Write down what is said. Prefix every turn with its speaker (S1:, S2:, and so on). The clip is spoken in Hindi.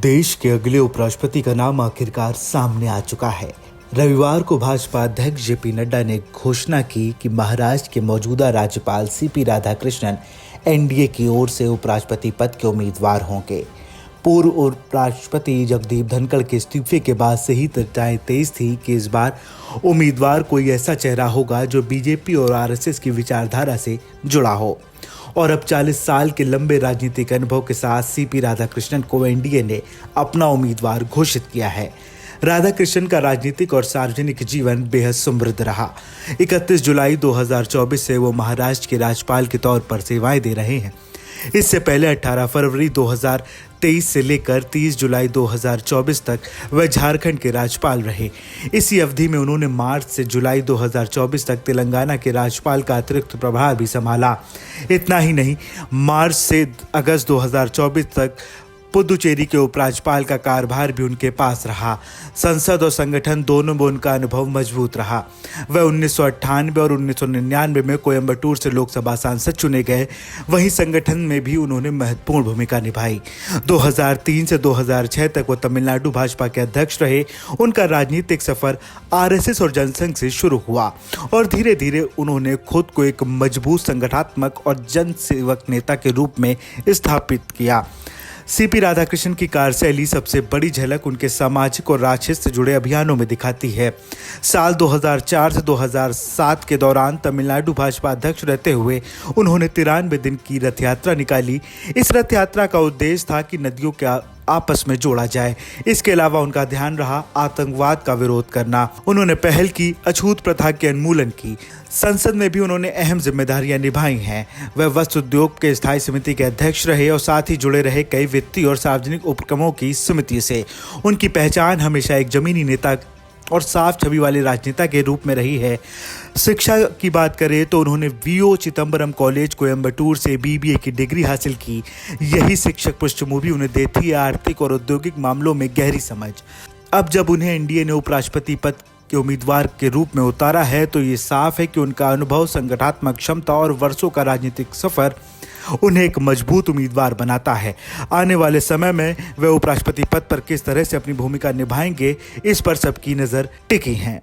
S1: देश के अगले उपराष्ट्रपति का नाम आखिरकार सामने आ चुका है। रविवार को भाजपा अध्यक्ष जेपी नड्डा ने घोषणा की कि महाराष्ट्र के मौजूदा राज्यपाल सीपी राधाकृष्णन एनडीए की ओर से उपराष्ट्रपति पद के उम्मीदवार होंगे। पूर्व उपराष्ट्रपति जगदीप धनखड़ के इस्तीफे के बाद से ही चर्चाएं तेज थी कि इस बार उम्मीदवार कोई ऐसा चेहरा होगा जो बीजेपी और आरएसएस की विचारधारा से जुड़ा हो। और अब 40 साल के लंबे राजनीतिक अनुभव के साथ सीपी राधाकृष्णन को एनडीए ने अपना उम्मीदवार घोषित किया है। राधाकृष्णन का राजनीतिक और सार्वजनिक जीवन बेहद समृद्ध रहा। 31 जुलाई 2024 से वो महाराष्ट्र के राज्यपाल के तौर पर सेवाएं दे रहे हैं। इससे पहले 18 फरवरी 2023 से लेकर 30 जुलाई 2024 तक वह झारखंड के राज्यपाल रहे। इसी अवधि में उन्होंने मार्च से जुलाई 2024 तक तेलंगाना के राज्यपाल का अतिरिक्त प्रभार भी संभाला। इतना ही नहीं, मार्च से अगस्त 2024 तक पुदुचेरी के उपराज्यपाल का कार्यभार भी उनके पास रहा। संसद और संगठन दोनों में उनका अनुभव मजबूत रहा। वह 1998 और 1999 में कोयम्बटूर से लोकसभा सांसद चुने गए। वहीं संगठन में भी उन्होंने महत्वपूर्ण भूमिका निभाई। 2003 से 2006 तक वो तमिलनाडु भाजपा के अध्यक्ष रहे। उनका राजनीतिक सफर आरएसएस और जनसंघ से शुरू हुआ और धीरे धीरे उन्होंने खुद को एक मजबूत संगठनात्मक और जनसेवक नेता के रूप में स्थापित किया। सीपी राधाकृष्णन की कार्यशैली सबसे बड़ी झलक उनके सामाजिक और राजहित से जुड़े अभियानों में दिखाती है। साल 2004 से 2007 के दौरान तमिलनाडु भाजपा अध्यक्ष रहते हुए उन्होंने 93 दिन की रथ यात्रा निकाली। इस रथ यात्रा का उद्देश्य था कि नदियों के आपस में जोड़ा जाए। इसके अलावा उनका ध्यान रहा आतंकवाद का विरोध करना। उन्होंने पहल की अछूत प्रथा के उन्मूलन की। संसद में भी उन्होंने अहम जिम्मेदारियां निभाई हैं। वह वस्त्र उद्योग के स्थायी समिति के अध्यक्ष रहे और साथ ही जुड़े रहे कई वित्तीय और सार्वजनिक उपक्रमों की समिति से। उनकी पहचान हमेशा एक जमीनी नेता और साफ छवि वाले राजनेता के रूप में रही है। शिक्षा की बात करें तो उन्होंने वीओ चिदम्बरम कॉलेज कोयम्बटूर से बीबीए की डिग्री हासिल की। यही शिक्षक पृष्ठभूमि उन्हें देती है आर्थिक और औद्योगिक मामलों में गहरी समझ। अब जब उन्हें एनडीए ने उपराष्ट्रपति पद के उम्मीदवार के रूप में उतारा है तो ये साफ है कि उनका अनुभव, संगठनात्मक क्षमता और वर्षों का राजनीतिक सफर उन्हें एक मजबूत उम्मीदवार बनाता है। आने वाले समय में वे उपराष्ट्रपति पद पर किस तरह से अपनी भूमिका निभाएंगे, इस पर सबकी नजर टिकी है।